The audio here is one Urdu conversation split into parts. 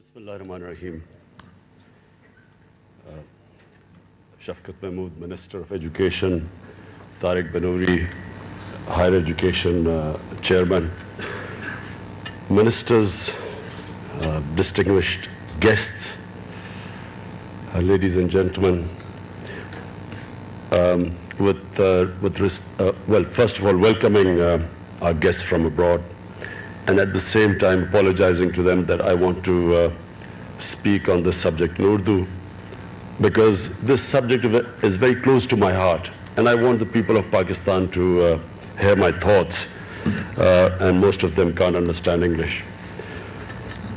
Bismillahirrahmanirrahim. Shafqat Mahmood, Minister of Education, Tariq Banouri, Higher Education Chairman, Ministers, distinguished guests, ladies and gentlemen, first of all, welcoming our guests from abroad, and at the same time apologizing to them that I want to speak on this subject in Urdu, because this subject is very close to my heart, and I want the people of Pakistan to hear my thoughts, and most of them can't understand English.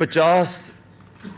50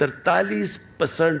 43%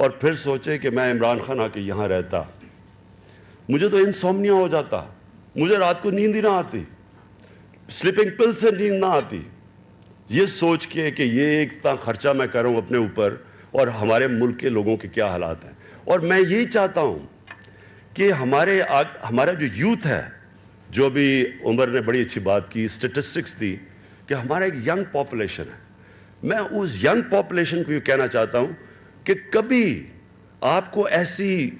اور پھر سوچے کہ میں عمران خان آ کے یہاں رہتا, مجھے تو انسومنیا ہو جاتا, مجھے رات کو نیند ہی نہ آتی, سلیپنگ پل سے نیند نہ آتی, یہ سوچ کے کہ یہ اتنا خرچہ میں کر رہا ہوں اپنے اوپر اور ہمارے ملک کے لوگوں کے کیا حالات ہیں. اور میں یہی چاہتا ہوں کہ ہمارا جو یوتھ ہے, جو بھی عمر نے بڑی اچھی بات کی, اسٹیٹسٹکس دی کہ ہمارا ایک ینگ پاپولیشن ہے, میں اس ینگ پاپولیشن کو یہ کہنا چاہتا ہوں کہ کبھی آپ کو ایسی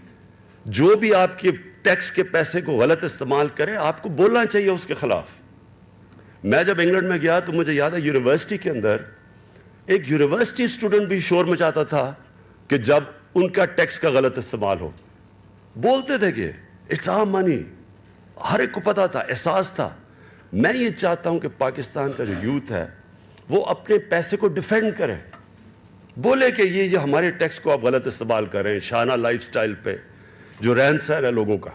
جو بھی آپ کے ٹیکس کے پیسے کو غلط استعمال کرے, آپ کو بولنا چاہیے اس کے خلاف. میں جب انگلینڈ میں گیا تو مجھے یاد ہے یونیورسٹی کے اندر ایک یونیورسٹی اسٹوڈنٹ بھی شور مچاتا تھا کہ جب ان کا ٹیکس کا غلط استعمال ہو, بولتے تھے کہ اٹس آور منی, ہر ایک کو پتا تھا, احساس تھا. میں یہ چاہتا ہوں کہ پاکستان کا جو یوتھ ہے وہ اپنے پیسے کو ڈیفینڈ کرے, بولے کہ یہ ہمارے ٹیکس کو آپ غلط استعمال کر رہے ہیں شانہ لائف سٹائل پہ, جو رہن سہن ہے لوگوں کا.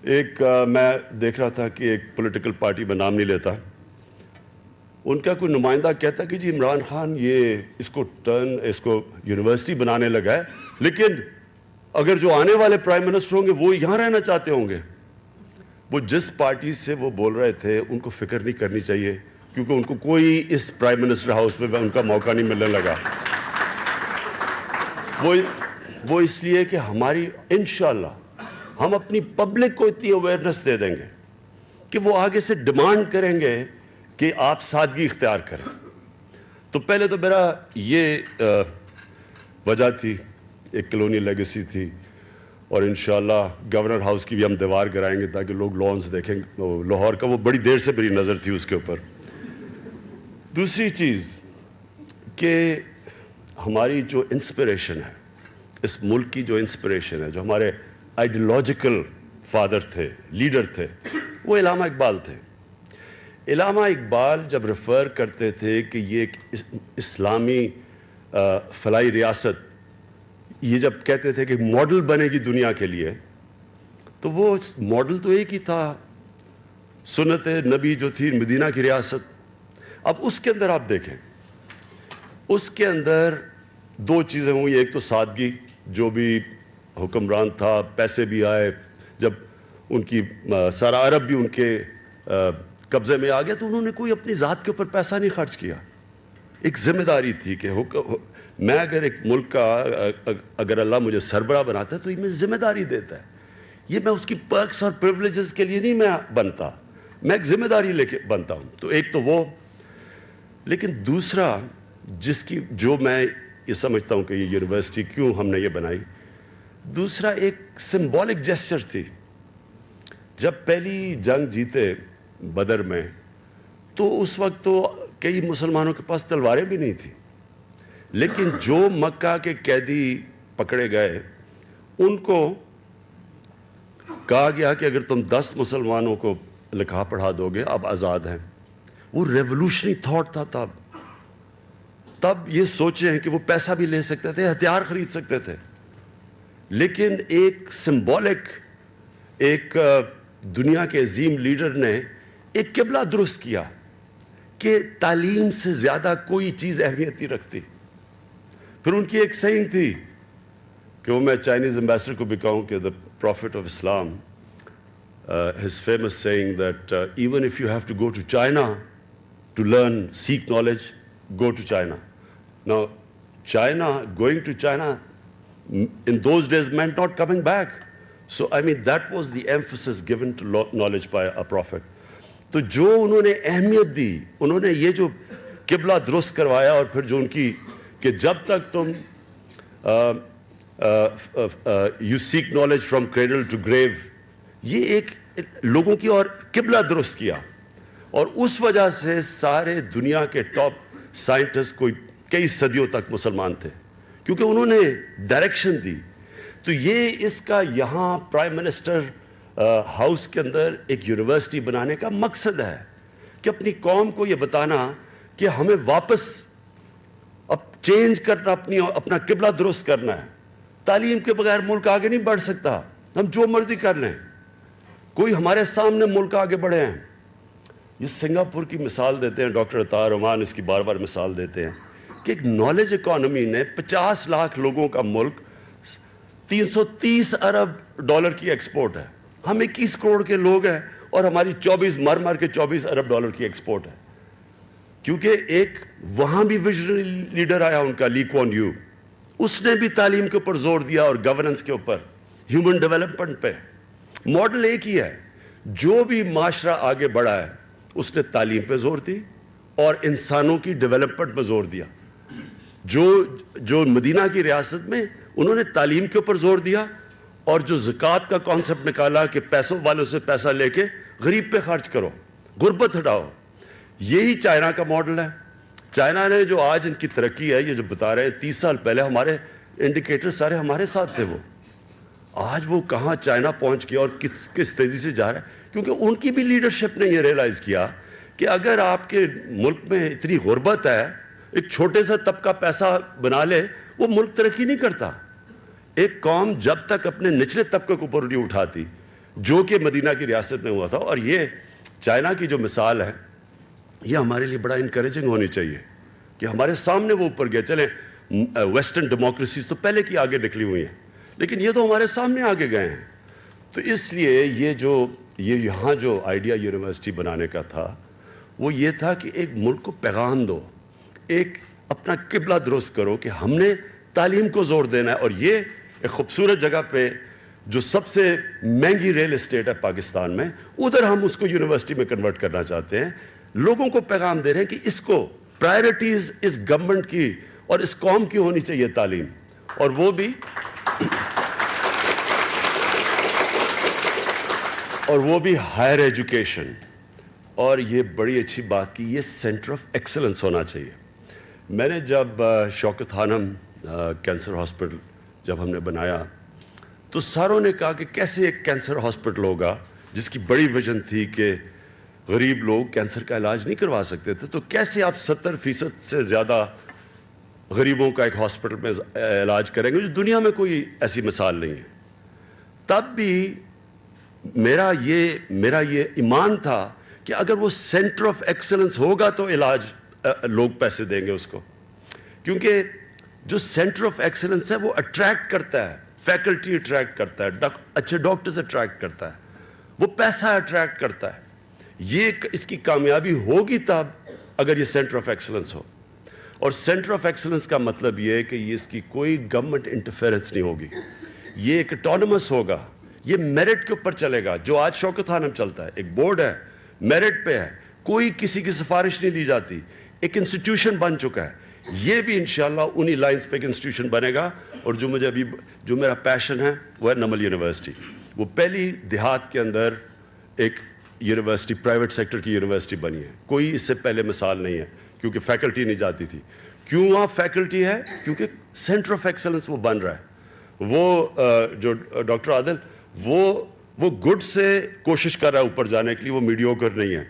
ایک میں دیکھ رہا تھا کہ ایک پولیٹیکل پارٹی میں نام نہیں لیتا, ان کا کوئی نمائندہ کہتا کہ جی عمران خان یہ اس کو یونیورسٹی بنانے لگا ہے, لیکن اگر جو آنے والے پرائم منسٹر ہوں گے وہ یہاں رہنا چاہتے ہوں گے. وہ جس پارٹی سے وہ بول رہے تھے ان کو فکر نہیں کرنی چاہیے, کیونکہ ان کو کوئی اس پرائم منسٹر ہاؤس میں ان کا موقع نہیں ملنے لگا. وہ اس لیے کہ ہماری انشاءاللہ ہم اپنی پبلک کو اتنی اویئرنس دے دیں گے کہ وہ آگے سے ڈیمانڈ کریں گے کہ آپ سادگی اختیار کریں. تو پہلے تو میرا یہ وجہ تھی, ایک کلونی لیگیسی تھی, اور انشاءاللہ گورنر ہاؤس کی بھی ہم دیوار کرائیں گے تاکہ لوگ لانس دیکھیں. لاہور کا وہ بڑی دیر سے میری نظر تھی اس کے اوپر. دوسری چیز کہ ہماری جو انسپریشن ہے, اس ملک کی جو انسپریشن ہے, جو ہمارے آئیڈیولوجیکل فادر تھے, لیڈر تھے, وہ علامہ اقبال تھے. علامہ اقبال جب ریفر کرتے تھے کہ یہ ایک اسلامی فلاحی ریاست, یہ جب کہتے تھے کہ ماڈل بنے گی دنیا کے لیے, تو وہ ماڈل تو ایک ہی تھا, سنت نبی جو تھی مدینہ کی ریاست. اب اس کے اندر آپ دیکھیں, اس کے اندر دو چیزیں ہوئی. ایک تو سادگی, جو بھی حکمران تھا, پیسے بھی آئے, جب ان کی سارا عرب بھی ان کے قبضے میں آ گیا تو انہوں نے کوئی اپنی ذات کے اوپر پیسہ نہیں خرچ کیا. ایک ذمہ داری تھی کہ میں اگر ایک ملک کا اگر اللہ مجھے سربراہ بناتا ہے تو یہ میں ذمہ داری دیتا ہے, یہ میں اس کی پرکس اور پریولیجز کے لیے نہیں میں بنتا, میں ایک ذمہ داری لے کے بنتا ہوں. تو ایک تو وہ, لیکن دوسرا جو میں یہ سمجھتا ہوں کہ یہ یونیورسٹی کیوں ہم نے یہ بنائی, دوسرا ایک سمبولک جیسچر تھی. جب پہلی جنگ جیتے بدر میں تو اس وقت تو کئی مسلمانوں کے پاس تلواریں بھی نہیں تھیں, لیکن جو مکہ کے قیدی پکڑے گئے ان کو کہا گیا کہ اگر تم 10 مسلمانوں کو لکھا پڑھا دو گے آپ آزاد ہیں. وہ ریولوشنری تھاٹ تھا. تب یہ سوچیں کہ وہ پیسہ بھی لے سکتے تھے, ہتھیار خرید سکتے تھے, لیکن ایک سمبولک, ایک دنیا کے عظیم لیڈر نے ایک قبلہ درست کیا کہ تعلیم سے زیادہ کوئی چیز اہمیت نہیں رکھتی. پھر ان کی ایک سینگ تھی کہ وہ میں چائنیز امبیسڈر کو بھی کہوں کہ the prophet of Islam, his famous saying that even if you have to go to China to learn, seek knowledge, go to China. Now, going to China in those days meant not coming back. So, I mean, that was the emphasis given to knowledge by a prophet. تو جو انہوں نے اہمیت دی, انہوں نے یہ جو قبلہ درست کروایا, اور پھر جو ان کی کہ جب تک تم you seek knowledge from cradle to grave, یہ ایک لوگوں کی اور قبلہ درست کیا. اور اس وجہ سے سارے دنیا کے ٹاپ سائنٹسٹ کوئی کئی صدیوں تک مسلمان تھے, کیونکہ انہوں نے ڈائریکشن دی. تو یہ اس کا یہاں پرائم منسٹر ہاؤس کے اندر ایک یونیورسٹی بنانے کا مقصد ہے کہ اپنی قوم کو یہ بتانا کہ ہمیں واپس اب چینج کرنا, اپنا قبلہ درست کرنا ہے. تعلیم کے بغیر ملک آگے نہیں بڑھ سکتا, ہم جو مرضی کر لیں, کوئی ہمارے سامنے ملک آگے بڑھے ہیں. یہ سنگاپور کی مثال دیتے ہیں ڈاکٹر عطا رحمان, اس کی بار بار مثال دیتے ہیں کہ ایک نالج اکانومی نے 50 لاکھ لوگوں کا ملک 330 ارب ڈالر کی ایکسپورٹ ہے. ہم 21 کروڑ کے لوگ ہیں اور ہماری 24 ارب ڈالر کی ایکسپورٹ ہے. کیونکہ ایک وہاں بھی ویژنری لیڈر آیا ان کا، لی کوان یو. اس نے بھی تعلیم کے اوپر زور دیا اور گورننس کے اوپر، ہیومن ڈیولپمنٹ پہ. ماڈل ایک ہی ہے. جو بھی معاشرہ آگے بڑھا ہے اس نے تعلیم پہ زور دی اور انسانوں کی ڈیولپمنٹ پہ زور دیا. جو مدینہ کی ریاست میں انہوں نے تعلیم کے اوپر زور دیا اور جو زکوٰۃ کا کانسیپٹ نکالا کہ پیسوں والوں سے پیسہ لے کے غریب پہ خرچ کرو، غربت ہٹاؤ. یہی چائنا کا ماڈل ہے. چائنا نے جو آج ان کی ترقی ہے، یہ جو بتا رہے ہیں 30 سال پہلے ہمارے انڈیکیٹر سارے ہمارے ساتھ تھے. وہ آج وہ کہاں چائنا پہنچ گیا اور کس تیزی سے جا رہا ہے. کیونکہ ان کی بھی لیڈرشپ نے یہ ریئلائز کیا کہ اگر آپ کے ملک میں اتنی غربت ہے، ایک چھوٹے سا طبقہ پیسہ بنا لے، وہ ملک ترقی نہیں کرتا. ایک قوم جب تک اپنے نچلے طبقے کو اوپر نہیں اٹھاتی، جو کہ مدینہ کی ریاست میں ہوا تھا. اور یہ چائنا کی جو مثال ہے یہ ہمارے لیے بڑا انکریجنگ ہونی چاہیے کہ ہمارے سامنے وہ اوپر گئے. چلیں ویسٹرن ڈیموکریسیز تو پہلے کی آگے نکلی ہوئی ہیں، لیکن یہ تو ہمارے سامنے آگے گئے ہیں. تو اس لیے یہ یہاں جو آئیڈیا یونیورسٹی بنانے کا تھا وہ یہ تھا کہ ایک ملک کو پیغام دو، ایک اپنا قبلہ درست کرو کہ ہم نے تعلیم کو زور دینا ہے. اور یہ ایک خوبصورت جگہ پہ جو سب سے مہنگی ریل اسٹیٹ ہے پاکستان میں، ادھر ہم اس کو یونیورسٹی میں کنورٹ کرنا چاہتے ہیں. لوگوں کو پیغام دے رہے ہیں کہ اس کو پرائرٹیز اس گورنمنٹ کی اور اس قوم کی ہونی چاہیے تعلیم، اور وہ بھی ہائر ایجوکیشن. اور یہ بڑی اچھی بات کی، یہ سینٹر آف ایکسلنس ہونا چاہیے. میں نے جب شوکت خانم کینسر ہاسپٹل جب ہم نے بنایا تو ساروں نے کہا کہ کیسے ایک کینسر ہاسپٹل ہوگا جس کی بڑی ویژن تھی کہ غریب لوگ کینسر کا علاج نہیں کروا سکتے تھے، تو کیسے آپ 70% سے زیادہ غریبوں کا ایک ہاسپٹل میں علاج کریں گے، جو دنیا میں کوئی ایسی مثال نہیں ہے. تب بھی میرا یہ ایمان تھا کہ اگر وہ سینٹر آف ایکسلنس ہوگا تو علاج لوگ پیسے دیں گے اس کو. کیونکہ جو سینٹر آف ایکسلنس ہے وہ اٹریکٹ کرتا ہے، فیکلٹی اٹریکٹ کرتا ہے، اچھے ڈاکٹرز اٹریکٹ کرتا ہے، وہ پیسہ اٹریکٹ کرتا ہے. اس کی کامیابی ہوگی تب اگر یہ سینٹر آف ایکسلنس ہو. اور سینٹر آف ایکسلنس کا مطلب یہ ہے کہ اس کی کوئی گورنمنٹ انٹرفیرنس نہیں ہوگی. یہ ایک اٹانومس ہوگا، یہ میرٹ کے اوپر چلے گا. جو آج شوکت خانم چلتا ہے، ایک بورڈ ہے، میرٹ پہ ہے، کوئی کسی کی سفارش نہیں لی جاتی، ایک انسٹیٹیوشن بن چکا ہے. یہ بھی انشاءاللہ انہی لائنز پہ ایک انسٹیٹیوشن بنے گا. اور جو میرا پیشن ہے وہ ہے نمل یونیورسٹی. وہ پہلی دیہات کے اندر ایک یونیورسٹی، پرائیویٹ سیکٹر کی یونیورسٹی بنی ہے. کوئی اس سے پہلے مثال نہیں ہے، کیونکہ فیکلٹی نہیں جاتی تھی. کیوں وہاں فیکلٹی ہے؟ کیونکہ سینٹر آف ایکسلنس وہ بن رہا ہے. وہ جو ڈاکٹر عادل وہ گڈ سے کوشش کر رہا ہے اوپر جانے کے لیے، وہ میڈیوکر نہیں ہے.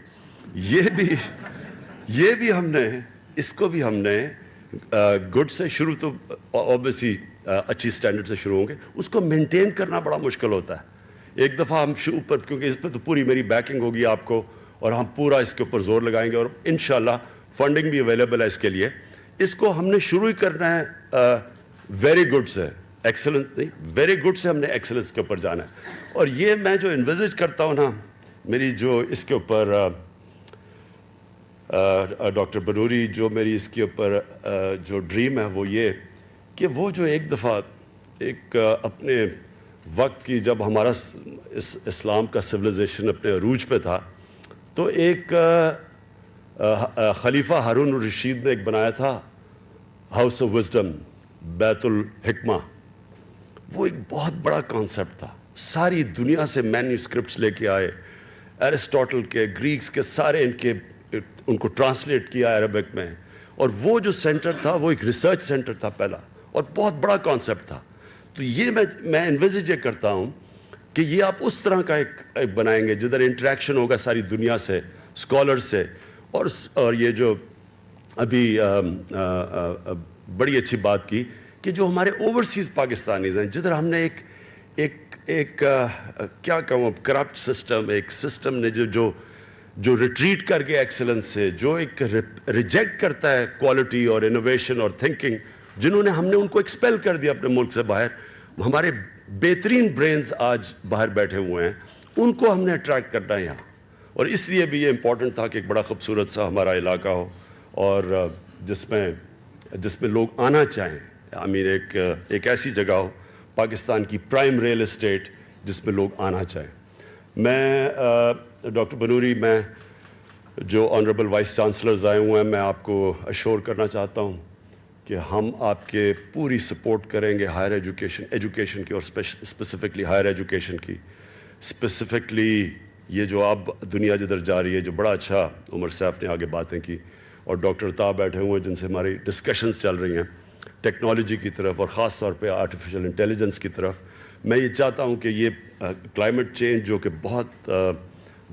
یہ بھی ہم نے اس کو بھی ہم نے گڈ سے شروع، تو اوبیسلی اچھی سٹینڈرڈ سے شروع ہوں گے. اس کو مینٹین کرنا بڑا مشکل ہوتا ہے. ایک دفعہ ہم اوپر، کیونکہ اس پہ تو پوری میری بیکنگ ہوگی آپ کو، اور ہم پورا اس کے اوپر زور لگائیں گے، اور انشاءاللہ فنڈنگ بھی اویلیبل ہے اس کے لیے. اس کو ہم نے شروع ہی کرنا ہے ویری گڈ سے، ایکسلنس نہیں، ویری گڈ سے ہم نے ایکسلنس کے اوپر جانا ہے. اور یہ میں جو انویزج کرتا ہوں نا، میری جو اس کے اوپر ڈاکٹر بنوری، جو میری اس کے اوپر جو ڈریم ہے وہ یہ کہ وہ جو ایک دفعہ ایک اپنے وقت کی، جب ہمارا اسلام کا سویلائزیشن اپنے عروج پہ تھا، تو ایک خلیفہ ہارون الرشید نے ایک بنایا تھا ہاؤس آف وزڈم، بیت الحکمہ. وہ ایک بہت بڑا کانسیپٹ تھا. ساری دنیا سے مینیوسکرپٹس لے کے آئے، ایرسٹوٹل کے، گریکس کے، سارے ان کو ٹرانسلیٹ کیا عربک میں. اور وہ جو سینٹر تھا وہ ایک ریسرچ سینٹر تھا پہلا، اور بہت بڑا کانسیپٹ تھا. تو یہ میں انویزج یہ کرتا ہوں کہ یہ آپ اس طرح کا ایک بنائیں گے جدھر انٹریکشن ہوگا ساری دنیا سے، اسکالر سے. اور یہ جو ابھی بڑی اچھی بات کی کہ جو ہمارے اوورسیز پاکستانیز ہیں، جدھر ہم نے ایک کیا کہوں، کرپٹ سسٹم، ایک سسٹم نے جو جو ریٹریٹ کر کے ایکسلنس سے, جو ایک ریجیکٹ کرتا ہے کوالٹی اور انوویشن اور تھنکنگ, جنہوں نے ہم نے ان کو ایکسپیل کر دیا اپنے ملک سے باہر. ہمارے بہترین برینز آج باہر بیٹھے ہوئے ہیں, ان کو ہم نے اٹریکٹ کرنا ہے یہاں. اور اس لیے بھی یہ امپورٹنٹ تھا کہ ایک بڑا خوبصورت سا ہمارا علاقہ ہو اور جس میں لوگ آنا چاہیں. آئی مین ایک ایسی جگہ ہو, پاکستان کی پرائم ریل اسٹیٹ, جس میں لوگ آنا چاہیں. میں ڈاکٹر بنوری, میں جو آنریبل وائس چانسلرز آئے ہوئے ہیں, میں آپ کو اشور کرنا چاہتا ہوں کہ ہم آپ کے پوری سپورٹ کریں گے ہائر ایجوکیشن کی, اور اسپیسیفکلی ہائر ایجوکیشن کی. اسپیسیفکلی یہ جو اب دنیا جدھر جا رہی ہے, جو بڑا اچھا عمر صاحب نے آگے باتیں کی, اور ڈاکٹر طاہر بیٹھے ہوئے ہیں جن سے ہماری ڈسکشنز چل رہی ہیں ٹیکنالوجی کی طرف, اور خاص طور پہ آرٹیفیشل انٹیلیجنس کی طرف. میں یہ چاہتا ہوں کہ یہ کلائمیٹ چینج جو کہ بہت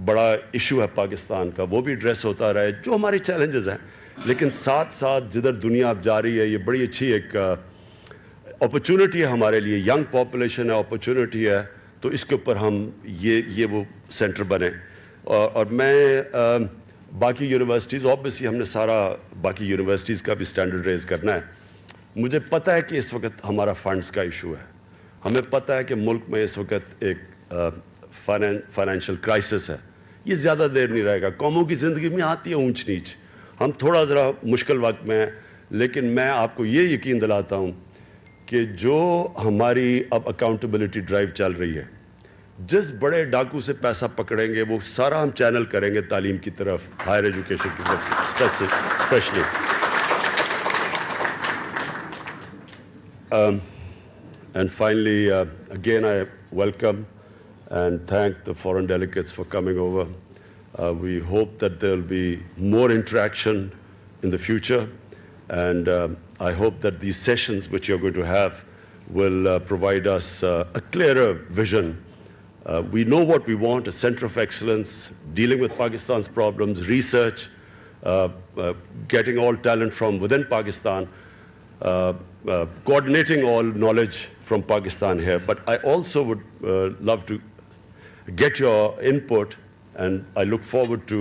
بڑا ایشو ہے پاکستان کا, وہ بھی ایڈریس ہوتا رہے, جو ہمارے چیلنجز ہیں. لیکن ساتھ ساتھ جدھر دنیا اب جا رہی ہے, یہ بڑی اچھی ایک اپرچونٹی ہے ہمارے لیے. ینگ پاپولیشن ہے, اپرچونٹی ہے, تو اس کے اوپر ہم یہ وہ سینٹر بنے. اور میں باقی یونیورسٹیز, آبویسلی ہم نے سارا باقی یونیورسٹیز کا بھی اسٹینڈرڈ ریز کرنا ہے. مجھے پتہ ہے کہ اس وقت ہمارا فنڈز کا ایشو ہے. ہمیں پتہ ہے کہ ملک میں اس وقت ایک فائنینشیل کرائسس ہے. یہ زیادہ دیر نہیں رہے گا. قوموں کی زندگی میں آتی ہے اونچ نیچ, ہم تھوڑا ذرا مشکل وقت میں ہیں, لیکن میں آپ کو یہ یقین دلاتا ہوں کہ جو ہماری اب اکاؤنٹیبلٹی ڈرائیو چل رہی ہے, جس بڑے ڈاکو سے پیسہ پکڑیں گے وہ سارا ہم چینل کریں گے تعلیم کی طرف, ہائر ایجوکیشن کی طرف especially. And finally, again, I welcome and thank the foreign delegates for coming over. We hope that there will be more interaction in the future, and I hope that these sessions which you're going to have will provide us a clearer vision. We know what we want: a center of excellence, dealing with Pakistan's problems, research, getting all talent from within Pakistan, coordinating all knowledge from Pakistan here. But I also would love to get your input, and I look forward to,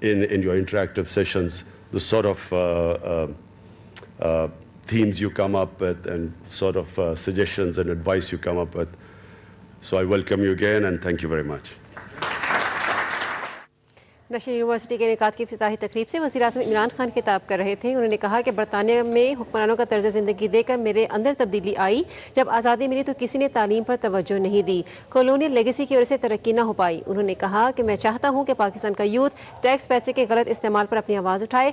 in your interactive sessions, the sort of themes you come up with and sort of suggestions and advice you come up with. So I welcome you again and thank you very much. National university کے انعقاد کی افتتاحی تقریب سے وزیر اعظم عمران خان خطاب کر رہے تھے. انہوں نے کہا کہ برطانیہ میں حکمرانوں کا طرز زندگی دے کر میرے اندر تبدیلی آئی. جب آزادی ملی تو کسی نے تعلیم پر توجہ نہیں دی. کالونیل لیگیسی کی وجہ سے ترقی نہ ہو پائی. انہوں نے کہا کہ میں چاہتا ہوں کہ پاکستان کا یوتھ ٹیکس پیسے کے غلط استعمال پر اپنی آواز اٹھائے.